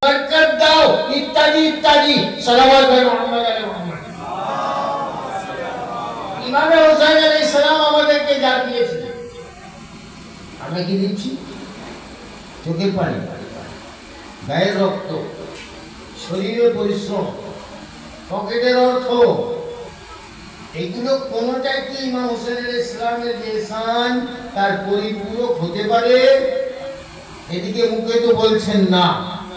বরকত দাও ইত্যাদি ইত্যাদি সালাওয়াত মুহাম্মদ আলাইহি মুহাম্মদ। ইমাম হোসেন আলাইহিস সালাম আমাদেরকে যা দিয়েছিলেন আমরা কি দিচ্ছি? চোখের পানি, গায়ের রক্ত, শরীরের পরিশ্রম, পকেটের অর্থ, এইগুলো কোনোটাই কি ইমাম হোসেন আলাইহিস সালামের ইহসান তার পরিপূরক হতে পারে? এদিকে মুখে তো বলছেন না,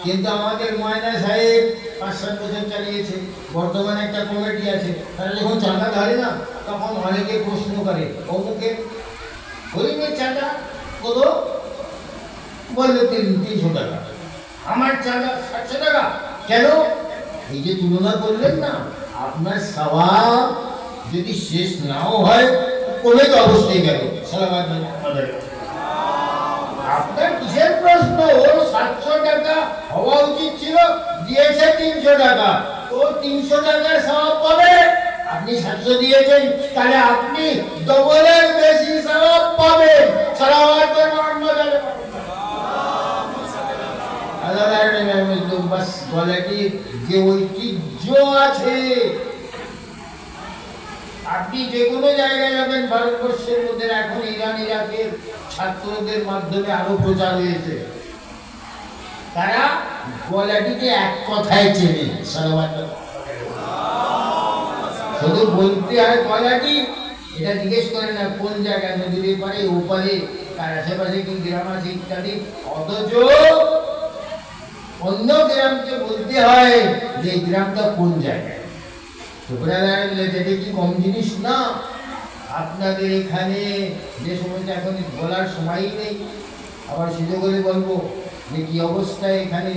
কিন্তু আমাদের ময়না সাহেব ৫-৭ বছর চালিয়েছে, বর্তমানে একটা কমিটি আছে, তারা যখন চাঁদা ধরে না তখন অনেকে প্রশ্ন করে অমুকে গরিবের চাঁদা কত, বললো ৩০০ টাকা, আমার চাঁদা ৭০০ টাকা। কেন? এই যে তুলনা করলেন না, আপনার সওয়াব যদি শেষ নাও হয় কমে তো অবশ্যই গেল। আপনার কিসের প্রশ্ন? ও ৭০০ টাকা হওয়া উচিত ছিল, দিয়েছে ৩০০ টাকা, তো ৩০০ টাকার সওয়াব পাবে। আপনি ৭০০ দিয়েছেন, তাহলে আপনি ডবলের বেশি সওয়াব পাবেন। সালাওয়াত মুহাম্মদ আলাইহি মুহাম্মদ। বাস গলাটি যে ঐতিহ্য আছে, আপনি যে কোনো জায়গায় যাবেন ভারতবর্ষের মধ্যে, এখন ইরান ইরাকের ছাত্রদের মাধ্যমে আরো প্রচার হয়েছে, তারা গলাটিকে এক কথায় চেনে। শুধু বলতে হয় গলাটি, এটা জিজ্ঞেস করে না কোন জায়গায়, নদীর পারে ওপারে, তার আশেপাশে কি গ্রাম আছে ইত্যাদি, অথচ অন্য গ্রামকে বলতে হয় যে গ্রামটা কোন জায়গায়। যেটা কি কম জিনিস না? আপনাদের এখানে যে সময়টা এখন বলার সময়ই নেই, আবার সুযোগ করে বলবো যে কি অবস্থায় এখানে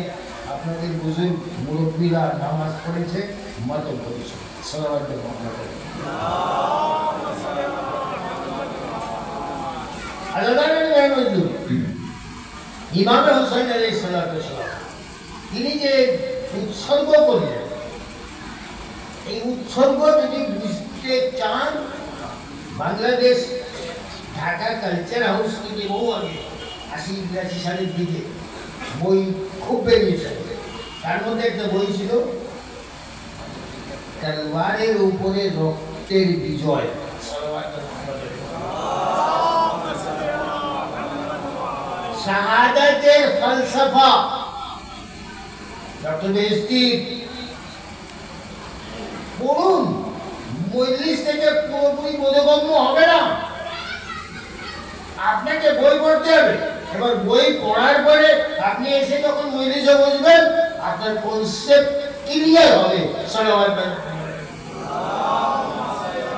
আপনাদের বুজুর্গ মুরব্বীরা নামাজ পড়েছে, মাতম করেছে। ইমাম হোসেন আলাইহিস সালাম তিনি যে উৎসর্গ করলেন, এই উৎসর্গ যদি বুঝতে চান, বাংলাদেশ ঢাকা কালচার হাউস থেকে বহু আগে ৮০-৮২ সালের দিকে বই খুব বেরিয়েছে। তার মধ্যে একটা বই ছিল তলোয়ারের উপরে রক্তের বিজয়। শাহাদাতের ফলসফা, ডক্টর বেহেশতি। পড়ুন, মজলিস থেকে পুরোপুরি বোধগম্য হবে না, আপনাকে বই পড়তে হবে। এবার বই পড়ার পরে আপনি এসে যখন মজলিসে বসবেন, আপনার কনসেপ্ট ক্লিয়ার হবে।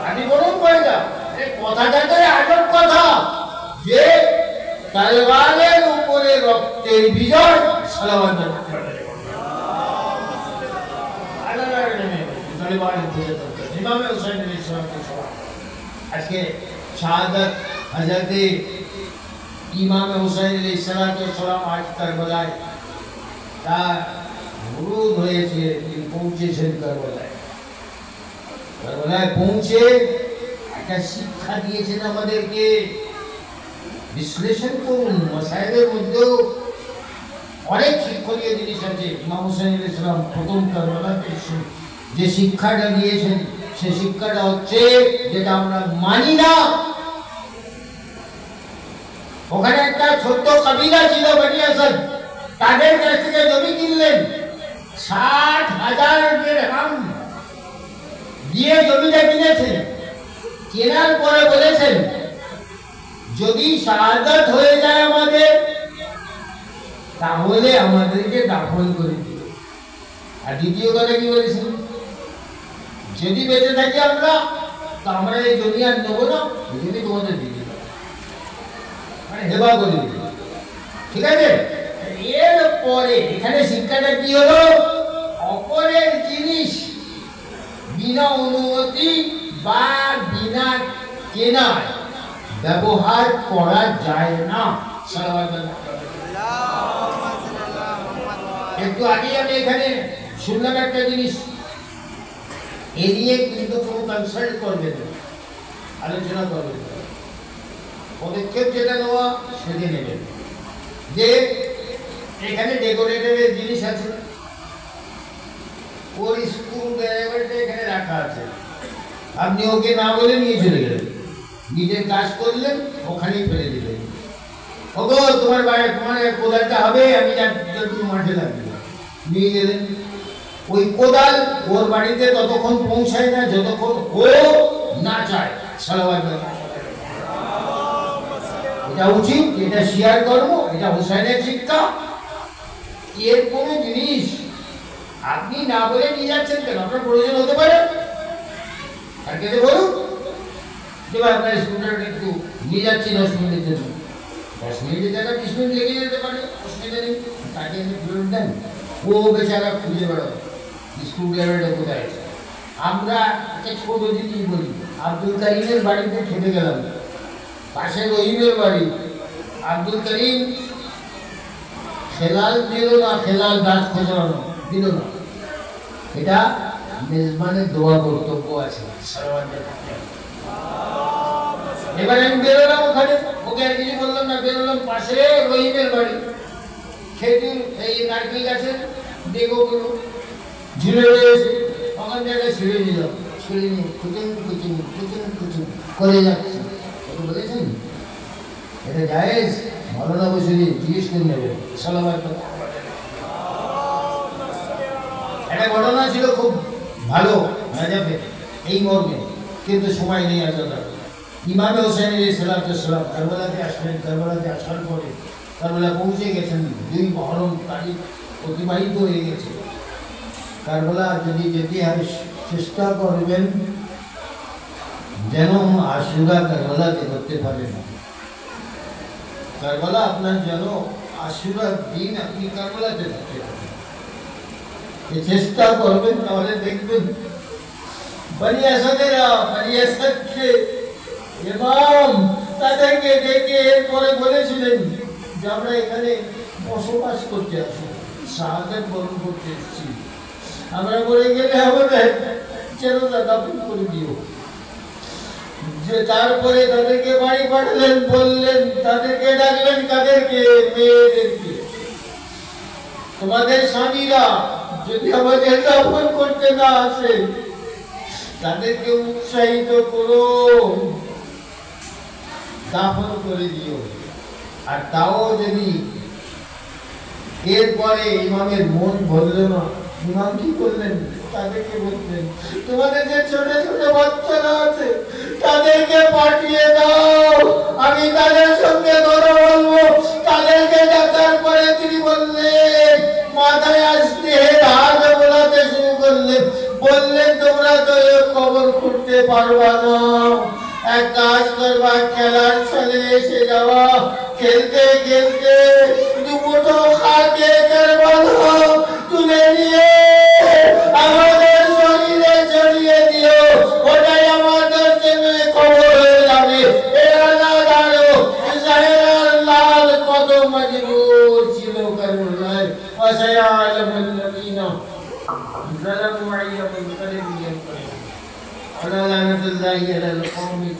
আপনি বলুন পড়ে যা, কথাটা তো আজব কথা যে তলোয়ারের উপরে রক্তের বিজয়। আজকে শাহাদাত হযরতে ইমাম হুসাইন আলাইহিস সালাম আজ কারবালায় তার মুরুদ হয়েছে, তিনি পৌঁছেছেন কারবালায়। কারবালায় পৌঁছে একটা শিক্ষা দিয়েছেন আমাদেরকে। বিশ্লেষণ করুন, মাসাইলের মধ্যেও অনেক শিক্ষণীয় জিনিস আছে। ইমাম হুসাইন আলাইহিস সালাম প্রথম কারবালাতে যে শিক্ষাটা দিয়েছেন, সে শিক্ষাটা হচ্ছে যেটা আমরা মানি না। ওখানে একটা ছোট্ট কবিলা ছিল বনি আসাদ, তাদের কাছ থেকে জমি কিনলেন, ৬০,০০০ দিরহাম দিয়ে জমিটা কিনেছেন। কেনার পরে বলেছেন যদি শাহাদাত হয়ে যায় আমাদের, তাহলে আমাদেরকে দাফন করে দিও। আর দ্বিতীয় কথা কি বলেছেন, যদি বেঁচে থাকি আমরা, তো আমরা এই জমি আর নেবো না, যদি তোমাদের দিয়ে দিই, মানে হেবা করে দিই। ঠিক আছে? এর পরে এখানে শিক্ষাটা কি হলো, অপরের জিনিস বিনা অনুমতি বা বিনা কেনায় ব্যবহার করা যায় না। একটু আগে আমি এখানে শুনলাম একটা জিনিস, এ নিয়ে কিন্তু কোনো কনসাল্ট করবেন না, আলোচনা করবেন না, পদক্ষেপ যেটা নেওয়া সেটা নেবেন। যে এখানে ডেকোরেটরের জিনিস আছে, লেখা আছে। আপনি ওকে না বলে নিয়ে চলে গেলেন, নিজের কাজ করলেন, ওখানেই ফেলে দিলেন। ওগো তোমার বাড়ি, তোমার কোদালটা হবে, আমি তুমি মাঠে লাগবে, নিয়ে গেলেন। ওই কোদাল ওর বাড়িতে ততক্ষণ পৌঁছায় না যতক্ষণ ও না চায়। এটা উচিত, এটা শিয়ার কর্ম, এটা হোসাইনের শিক্ষা। এর কোন জিনিস আপনি না বলে নিয়ে যাচ্ছেন কেন? আপনার প্রয়োজন হতে পারে, আর কে বলুন যে আপনার স্টুডেন্ট একটু নিয়ে যাচ্ছি 10 মিনিটের জন্য, 10 মিনিটের জায়গায় 20 মিনিট লেগে যেতে পারে, অসুবিধা নেই, তাকে ফেরত দেন। ও বেচারা খুঁজে বেড়াবে স্কুল ড্রাইভারটা কোথায় আছে। আমরা একটা ছোট জিনিস বলি, আব্দুল করিমের বাড়িতে খেতে গেলাম, পাশে রহিমের বাড়ি। আব্দুল করিম খেলাল দিল না, খেলাল দাঁত খোঁচানো দিল না, এটা মেজবানের দোয়া কর্তব্য আছে। এবার আমি বেরোলাম ওখানে, ওকে আর কিছু বললাম না, বেরোলাম পাশে রহিমের বাড়ি। খেজুর এই নারকেল গাছের ডেগোগুলো ঝুলে রয়েছে, ওখান থেকে ছিঁড়ে নিলাম, ছিঁড়ে নিয়ে কুচুন কুচুন কুচুন কুচুন করে যাচ্ছে। ওকে বলেছেন এটা জায়েজ? ভালো না বসে জিজ্ঞেস করে নেবে। একটা ঘটনা ছিল খুব ভালো রাজাবে এই মর্মে, কিন্তু সময় নেই আজ। ইমাম হোসেন আলাইহিসসালাম কারবালাতে আসলেন। কারবালাতে আসার পরে কারবালা পৌঁছে গেছেন, 2 মহরম তারিখ অতিবাহিত হয়ে গেছে। কারবালা যদি যেতে হয় চেষ্টা করবেন যেন আশুরা কারবালাতে করতে পারে না। কারবালা আপনার যেন আশুরার দিন আপনি কারবালাতে থাকতে পারেন, চেষ্টা করবেন, তাহলে দেখবেন বনি আসাদেরা, বনি আসাদকে ইমাম তাদেরকে ডেকে এরপরে বলেছিলেন যে আমরা এখানে বসবাস করতে আসি, শাহাদাত বরণ করতে এসেছি, আমরা বলে গেলে আমাদের চেরোটা দাফন করে দিও। যে তারপরে তাদেরকে বাড়ি পাঠালেন, বললেন, তাদেরকে ডাকলেন, কাদেরকে? মেয়েদেরকে। তোমাদের স্বামীরা যদি আমাদের দাফন করতে না আসে তাদেরকে উৎসাহিত করো, দাফন করে দিও। আর তাও যদি এরপরে ইমামের মন বলল না, ইমাম কি করলেন? তাদেরকে বললেন তোমাদের যে ছোট ছোট বাচ্চারা আছে তাদেরকে পাঠিয়ে দাও, আমি তাদের সঙ্গে কথা বলবো। তাদেরকে ডাকার পরে তিনি বললেন, মাথায় আসতে হাত বোলাতে শুরু করলেন, বললেন তোমরা তো কবর করতে পারবা না, এক কাজ করবা, খেলার ছলে এসে যাওয়া, খেলতে খেলতে দুটো খাকে কারবালা তুলে নিয়ে আমাদের শরীরে ছড়িয়ে দিও, ওটাই আমাদের জন্য খবর হয়ে যাবে। এরা না জানো ইসরায়েলের লাল কত মজবুত ছিল কারবালায়। ওয়াসায়ালামুল লাযিনা যালামু আইয়ামুল কালিম। আলা লানাতুল্লাহি আলাল কওমি।